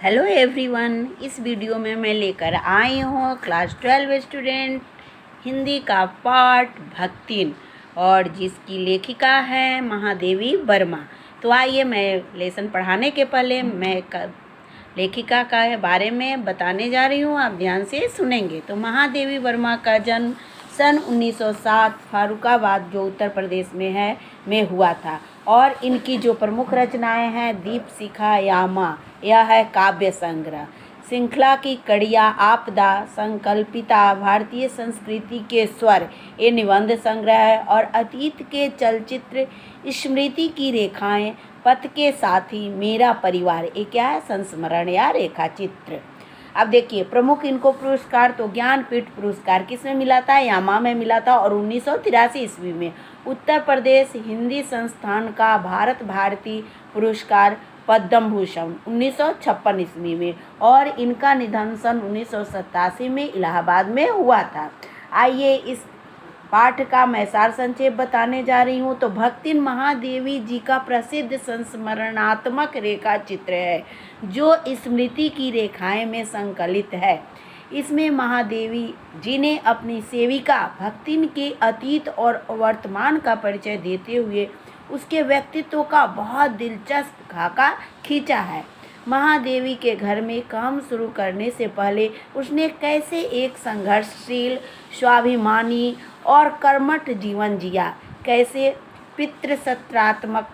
Hello everyone, इस video में मैं लेकर आई हूँ क्लास 12 स्टूडेंट हिंदी का पाठ भक्तिन और जिसकी लेखिका है महादेवी वर्मा। तो आइए, मैं लेसन पढ़ाने के पहले लेखिका का बारे में बताने जा रही हूँ, आप ध्यान से सुनेंगे। तो महादेवी वर्मा का जन्म सन 1907 फारुखाबाद, जो उत्तर प्रदेश में है, में हुआ था। और इनकी जो प्रमुख रचनाएं हैं, दीपशिखा यामा, यह है काव्य संग्रह, श्रृंखला की कड़िया, आपदा, संकल्पिता, भारतीय संस्कृति के स्वर, ये निबंध संग्रह है। और अतीत के चलचित्र, स्मृति की रेखाएं, पथ के साथी, मेरा परिवार, ये क्या है? संस्मरण या रेखा चित्र। अब देखिए, प्रमुख इनको पुरस्कार तो ज्ञानपीठ पुरस्कार किसमें मिला था? यामा में मिला था। और 1983 ईस्वी में उत्तर प्रदेश हिंदी संस्थान का भारत भारती पुरस्कार पद्म भूषण 1956 ईस्वी में। और इनका निधन सन 1987 में इलाहाबाद में हुआ था। आइए, इस पाठ का मैं सार संक्षेप बताने जा रही हूँ। तो भक्तिन महादेवी जी का प्रसिद्ध संस्मरणात्मक रेखा चित्र है, जो स्मृति की रेखाएं में संकलित है। इसमें महादेवी जी ने अपनी सेविका भक्तिन के अतीत और वर्तमान का परिचय देते हुए उसके व्यक्तित्व का बहुत दिलचस्प खाका खींचा है। महादेवी के घर में काम शुरू करने से पहले उसने कैसे एक संघर्षशील, स्वाभिमानी और कर्मठ जीवन जिया, कैसे पितृसत्रात्मक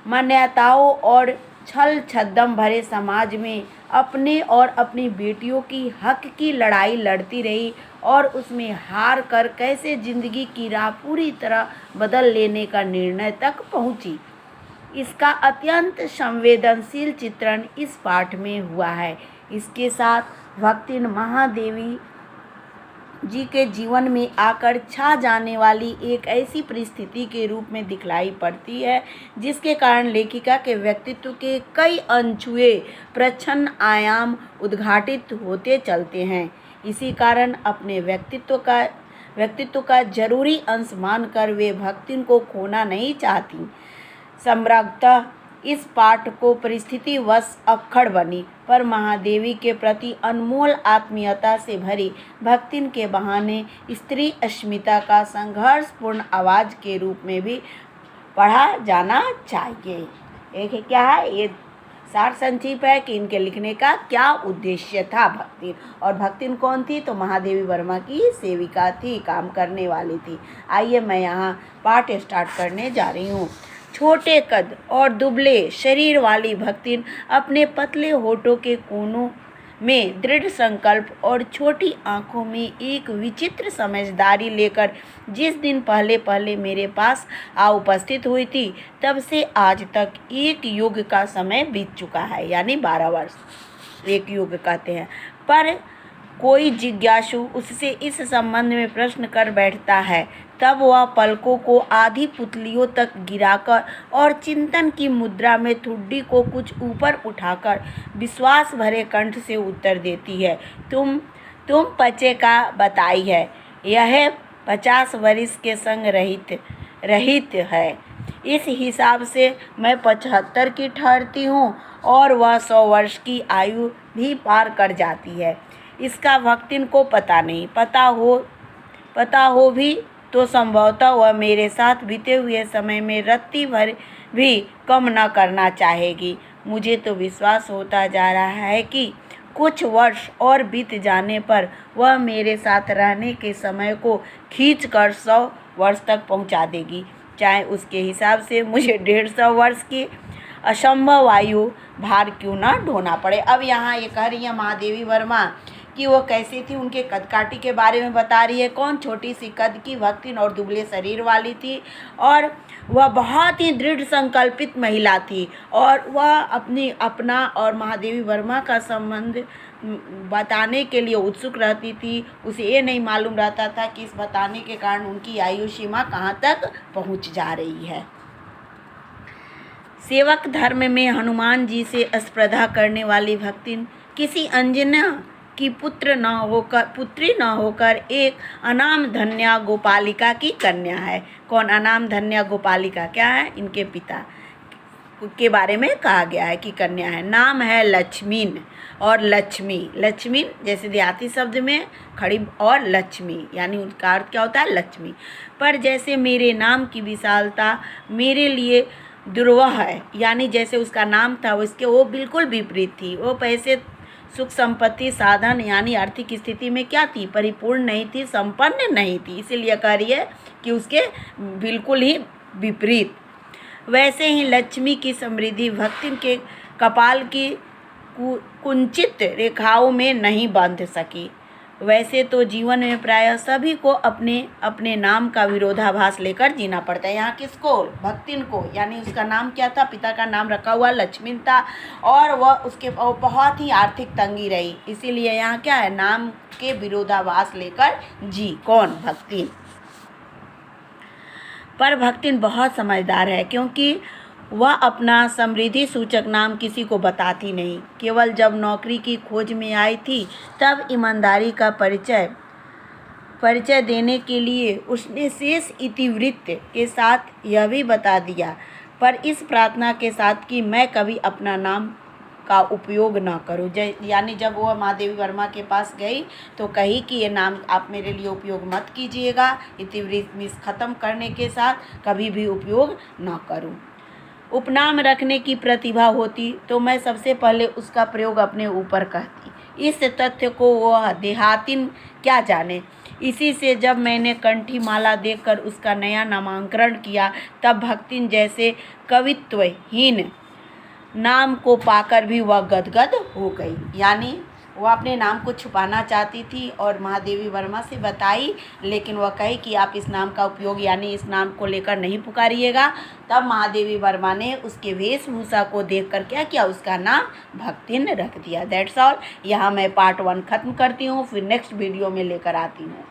मान्यताओं और छल छद्म भरे समाज में अपने और अपनी बेटियों की हक की लड़ाई लड़ती रही, और उसमें हार कर कैसे जिंदगी की राह पूरी तरह बदल लेने का निर्णय तक पहुंची। इसका अत्यंत संवेदनशील चित्रण इस पाठ में हुआ है। इसके साथ भक्तिन महादेवी जी के जीवन में आकर छा जाने वाली एक ऐसी परिस्थिति के रूप में दिखलाई पड़ती है, जिसके कारण लेखिका के व्यक्तित्व के कई अनछुए प्रच्छन्न आयाम उद्घाटित होते चलते हैं। इसी कारण अपने व्यक्तित्व का जरूरी अंश मानकर वे भक्तिन को खोना नहीं चाहती। सम्राज्ञतः इस पाठ को परिस्थितिवश अक्खड़ बनी, पर महादेवी के प्रति अनमोल आत्मीयता से भरी भक्तिन के बहाने स्त्री अस्मिता का संघर्षपूर्ण आवाज के रूप में भी पढ़ा जाना चाहिए। एक क्या है ये सार संक्षेप है कि इनके लिखने का क्या उद्देश्य था। भक्तिन, और भक्तिन कौन थी? तो महादेवी वर्मा की सेविका थी, काम करने वाली थी। आइए, मैं यहाँ पाठ स्टार्ट करने जा रही हूँ। छोटे कद और दुबले शरीर वाली भक्तिन अपने पतले होठों के कोनों में दृढ़ संकल्प और छोटी आंखों में एक विचित्र समझदारी लेकर जिस दिन पहले पहले मेरे पास आ उपस्थित हुई थी, तब से आज तक एक युग का समय बीत चुका है, यानी 12 वर्ष एक युग कहते हैं। पर कोई जिज्ञासु उससे इस संबंध में प्रश्न कर बैठता है, तब वह पलकों को आधी पुतलियों तक गिराकर और चिंतन की मुद्रा में ठुड्डी को कुछ ऊपर उठाकर विश्वास भरे कंठ से उत्तर देती है, तुम पचे का बताई है। यह 50 वर्ष के संग रहित है। इस हिसाब से मैं 75 की ठहरती हूँ, और वह 100 वर्ष की आयु भी पार कर जाती है। इसका भक्तिन को पता नहीं। पता हो भी तो संभवतः वह मेरे साथ बीते हुए समय में रत्ती भर भी कम न करना चाहेगी। मुझे तो विश्वास होता जा रहा है कि कुछ वर्ष और बीत जाने पर वह मेरे साथ रहने के समय को खींचकर 100 वर्ष तक पहुंचा देगी, चाहे उसके हिसाब से मुझे 150 वर्ष की असंभव आयु भार क्यों न ढोना पड़े। अब यहाँ ये कह रही है महादेवी वर्मा कि वो कैसी थी, उनके कदकाठी के बारे में बता रही है। कौन? छोटी सी कद की भक्तिन और दुबले शरीर वाली थी, और वह बहुत ही दृढ़ संकल्पित महिला थी। और वह अपना और महादेवी वर्मा का संबंध बताने के लिए उत्सुक रहती थी। उसे ये नहीं मालूम रहता था कि इस बताने के कारण उनकी आयु सीमा कहाँ तक पहुँच जा रही है। सेवक धर्म में हनुमान जी से स्पर्धा करने वाली भक्तिन किसी अंजना की पुत्री न होकर एक अनाम धन्या गोपालिका की कन्या है। कौन? अनाम धन्या गोपालिका क्या है? इनके पिता के बारे में कहा गया है कि कन्या है। नाम है लक्ष्मीन और लक्ष्मी। लक्ष्मीन जैसे देहाती शब्द में खड़ी और लक्ष्मी यानी उनका अर्थ क्या होता है लक्ष्मी। पर जैसे मेरे नाम की विशालता मेरे लिए दुर्वाह है, यानी जैसे उसका नाम था उसके वो बिल्कुल विपरीत थी। वो पैसे सुख संपत्ति साधन यानी आर्थिक स्थिति में क्या थी, परिपूर्ण नहीं थी, संपन्न नहीं थी। इसीलिए कह रही है कि उसके बिल्कुल ही विपरीत। वैसे ही लक्ष्मी की समृद्धि भक्ति के कपाल की कुंचित रेखाओं में नहीं बांध सकी। वैसे तो जीवन में प्रायः सभी को अपने अपने नाम का विरोधाभास लेकर जीना पड़ता है। यहाँ किसको, भक्तिन को, यानी उसका नाम क्या था, पिता का नाम रखा हुआ लक्ष्मीन था और वह उसके बहुत ही आर्थिक तंगी रही। इसीलिए यहाँ क्या है, नाम के विरोधाभास लेकर जी। कौन, भक्तिन। पर भक्तिन बहुत समझदार है, क्योंकि वह अपना समृद्धि सूचक नाम किसी को बताती नहीं। केवल जब नौकरी की खोज में आई थी तब ईमानदारी का परिचय देने के लिए उसने शेष इतिवृत्त के साथ यह भी बता दिया, पर इस प्रार्थना के साथ कि मैं कभी अपना नाम का उपयोग ना करूं। यानी जब वह महादेवी वर्मा के पास गई तो कही कि ये नाम आप मेरे लिए उपयोग मत कीजिएगा, इतिवृत्त मिस खत्म करने के साथ कभी भी उपयोग ना करूं। उपनाम रखने की प्रतिभा होती तो मैं सबसे पहले उसका प्रयोग अपने ऊपर करती। इस तथ्य को वह देहातिन क्या जाने। इसी से जब मैंने कंठी माला देखकर उसका नया नामांकन किया तब भक्तिन जैसे कवित्वहीन नाम को पाकर भी वह गदगद हो गई। यानी वह अपने नाम को छुपाना चाहती थी और महादेवी वर्मा से बताई, लेकिन वह कही कि आप इस नाम का उपयोग यानी इस नाम को लेकर नहीं पुकारिएगा। तब महादेवी वर्मा ने उसके वेशभूषा को देखकर क्या किया, उसका नाम भक्तिन रख दिया। That's all. यहाँ मैं पार्ट 1 खत्म करती हूँ, फिर नेक्स्ट वीडियो में लेकर आती हूँ।